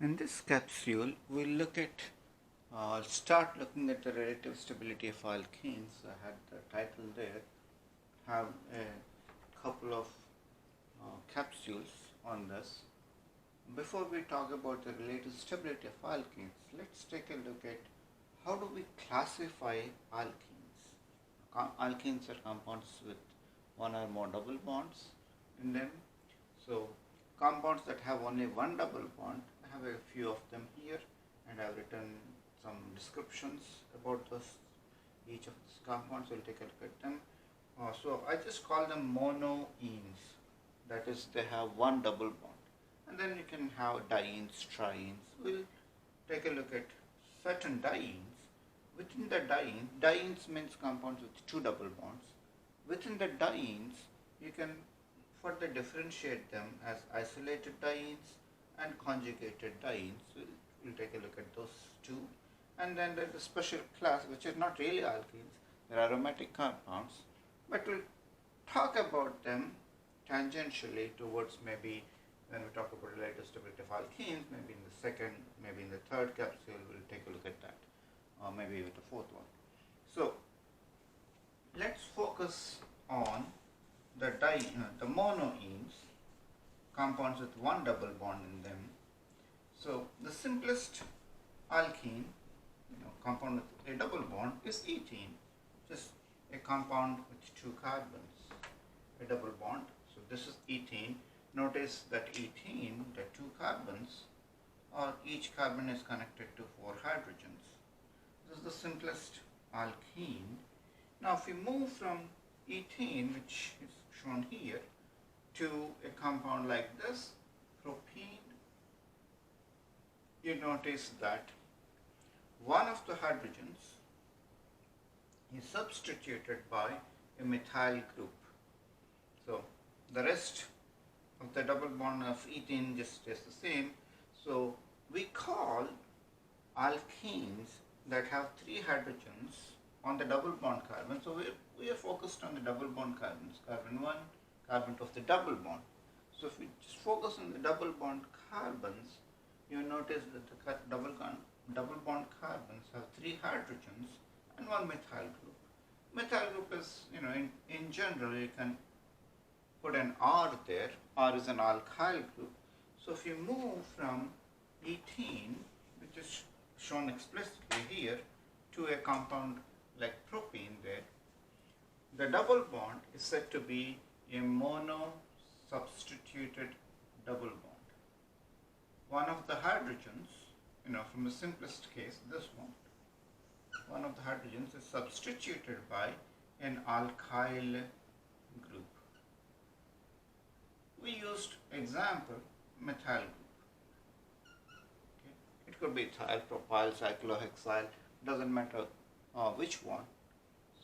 In this capsule, we'll start looking at the relative stability of alkenes. I had the title there. Have a couple of capsules on this. Before we talk about the relative stability of alkenes, let's take a look at how do we classify alkenes. Alkenes are compounds with one or more double bonds in them. So compounds that have only one double bond, I have a few of them here, and I've written some descriptions about each of these compounds. We'll take a look at them. So I just call them monoenes. That is, they have one double bond. And then you can have dienes, trienes. We'll take a look at certain dienes. Within the dienes means compounds with two double bonds. Within the dienes, you can further differentiate them as isolated dienes and conjugated dienes. We'll take a look at those two. And then there's a special class which is not really alkenes, they're aromatic compounds, but we'll talk about them tangentially towards maybe when we talk about relative stability of alkenes, maybe in the second, maybe in the third capsule, we'll take a look at that, or maybe with the fourth one. So let's focus on the monoenes, compounds with one double bond in them. So the simplest alkene, compound with a double bond, is ethene, just a compound with two carbons, a double bond. So this is ethene. Notice that ethene, the two carbons, or each carbon is connected to four hydrogens. This is the simplest alkene. Now if we move from ethene, which is shown here, to a compound like this, propene, you notice that one of the hydrogens is substituted by a methyl group. So the rest of the double bond of ethene just stays the same. So we call alkenes that have three hydrogens on the double bond carbon. So we are focused on the double bond carbons, carbon 1, carbon 2 of the double bond. So if we just focus on the double bond carbons, you notice that the double bond carbons have three hydrogens and one methyl group. Methyl group is, in general, you can put an R there. R is an alkyl group. So if you move from ethene, which is shown explicitly here, to a compound like propene there, the double bond is said to be a mono-substituted double bond. One of the hydrogens, from the simplest case, this one of the hydrogens is substituted by an alkyl group. We used example methyl group. Okay. It could be ethyl, propyl, cyclohexyl, doesn't matter which one.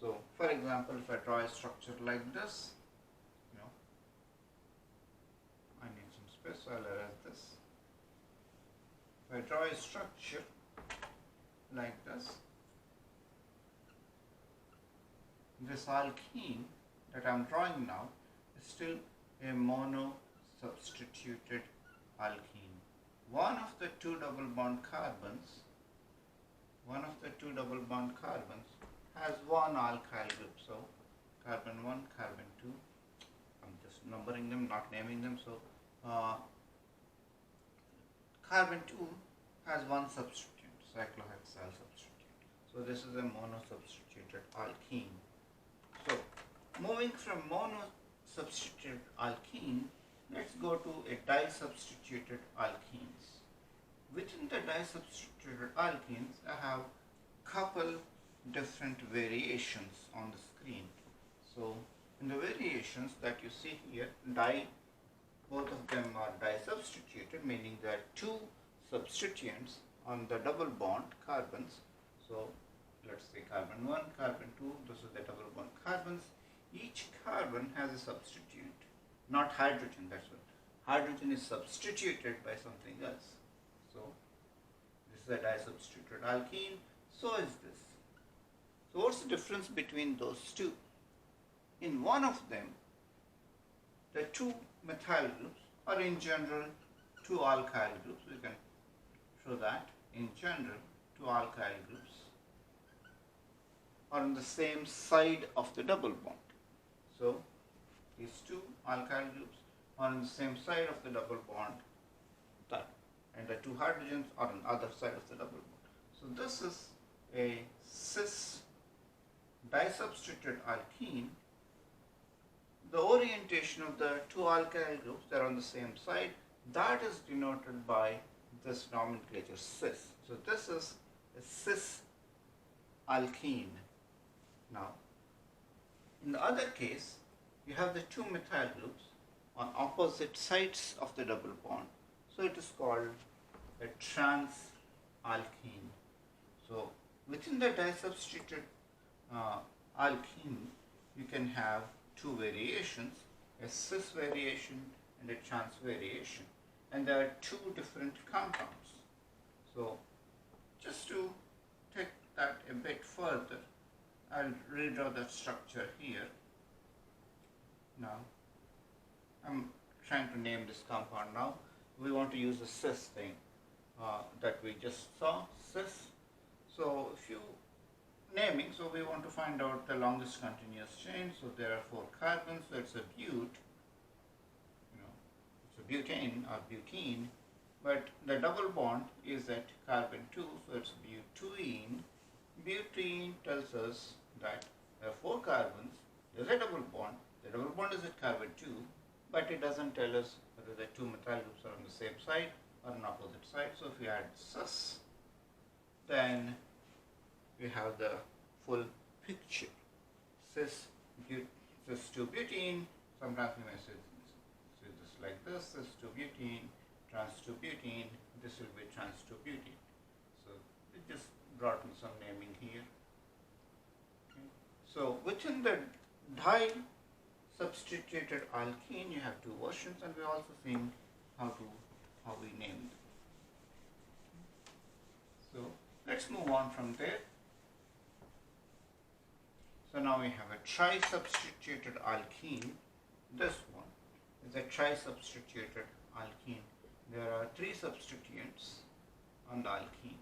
So for example, if I draw a structure like this, I need some space, so I'll erase this. If I draw a structure like this alkene that I'm drawing now is still a mono-substituted alkene. One of the two double bond carbons has one alkyl group. So carbon 1, carbon 2, I'm just numbering them, not naming them. So carbon 2 has one substituent, cyclohexyl substituent. So this is a mono-substituted alkene. So moving from mono-substituted alkene, let's go to a di-substituted alkenes. Within the di-substituted alkenes, I have couple different variations on the screen. So in the variations that you see here, both of them are di-substituted, meaning there are two substituents on the double bond carbons. So let's say carbon 1, carbon 2, this is the double bond carbons. Each carbon has a substituent, not hydrogen, that's what. Hydrogen is substituted by something else. So this is a di-substituted alkene, so is this. So what's the difference between those two? In one of them, the two methyl groups are in general two alkyl groups. We can show that in general two alkyl groups are on the same side of the double bond. So these two alkyl groups are on the same side of the double bond, and the two hydrogens are on the other side of the double bond. So this is a cis disubstituted alkene. The orientation of the two alkyl groups, they are on the same side, that is denoted by this nomenclature cis. So this is a cis alkene. Now, in the other case, you have the two methyl groups on opposite sides of the double bond. So it is called a trans alkene. So within the disubstituted alkene, you can have two variations, a cis variation and a trans variation, and there are two different compounds. So just to take that a bit further, I'll redraw that structure here. Now I'm trying to name this compound now. We want to use the cis thing that we just saw, cis. So if you naming, so we want to find out the longest continuous chain. So there are 4 carbons, so it's a bute, it's a butane or butene, but the double bond is at carbon 2, so it's butene. Butene tells us that there are 4 carbons, there's a double bond, the double bond is at carbon 2, but it doesn't tell us whether the two methyl groups are on the same side or on opposite side. So if we add cis, then we have the full picture. Cis 2-butene, sometimes we may say this like this, cis 2-butene, trans 2-butene, this will be trans 2-butene. So it just brought in some naming here. Okay. So within the di-substituted alkene, you have two versions, and we're also seeing how we name them. So let's move on from there. So now we have a tri-substituted alkene. This one is a tri-substituted alkene. There are 3 substituents on the alkene.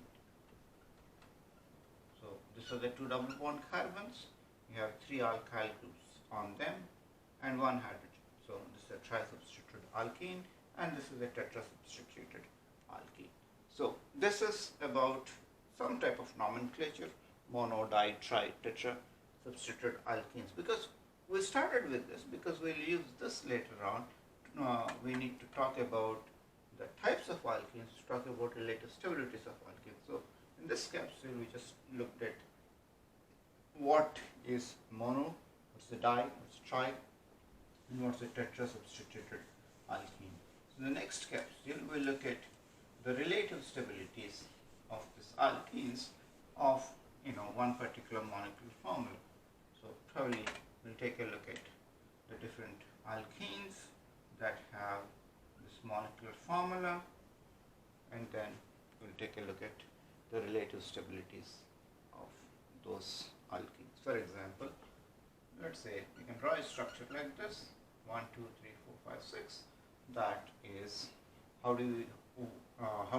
So these are the 2 double bond carbons. You have 3 alkyl groups on them and 1 hydrogen. So this is a tri-substituted alkene, and this is a tetra-substituted alkene. So this is about some type of nomenclature, mono, di, tri, tetra substituted alkenes. Because we started with this because we'll use this later on. We need to talk about the types of alkenes, to talk about relative stabilities of alkenes. So in this capsule, we just looked at what is mono, what's the di, what's tri, and what's the tetra-substituted alkene. So the next capsule, we'll look at the relative stabilities of these alkenes of one particular molecular formula. So probably we'll take a look at the different alkenes that have this molecular formula, and then we'll take a look at the relative stabilities of those alkenes. For example, let's say we can draw a structure like this, 1, 2, 3, 4, 5, 6. That is, how do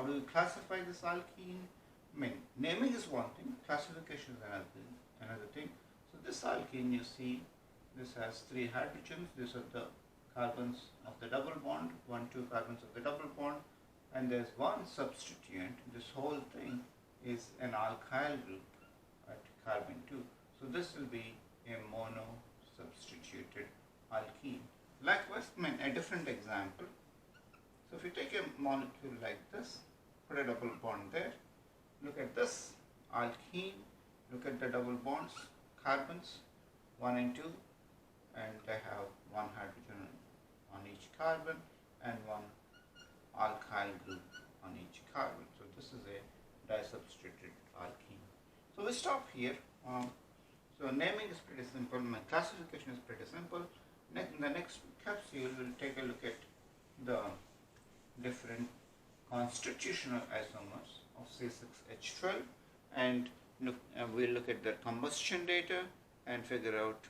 we classify this alkene? I mean, naming is one thing, classification is another thing. So this alkene, you see, this has 3 hydrogens. These are the carbons of the double bond, 1, 2 carbons of the double bond, and there's 1 substituent. This whole thing is an alkyl group at carbon 2. So this will be a mono substituted alkene. Likewise, a different example. So if you take a molecule like this, put a double bond there, look at this alkene, look at the double bonds, carbons 1 and 2, and they have 1 hydrogen on each carbon and 1 alkyl group on each carbon. So this is a disubstituted alkene. So we stop here. So naming is pretty simple, my classification is pretty simple. In the next capsule, we'll take a look at the different constitutional isomers of C6H12, and we'll look at their combustion data and figure out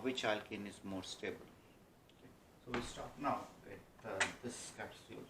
which alkene is more stable. Okay. So we'll stop now with this capsule.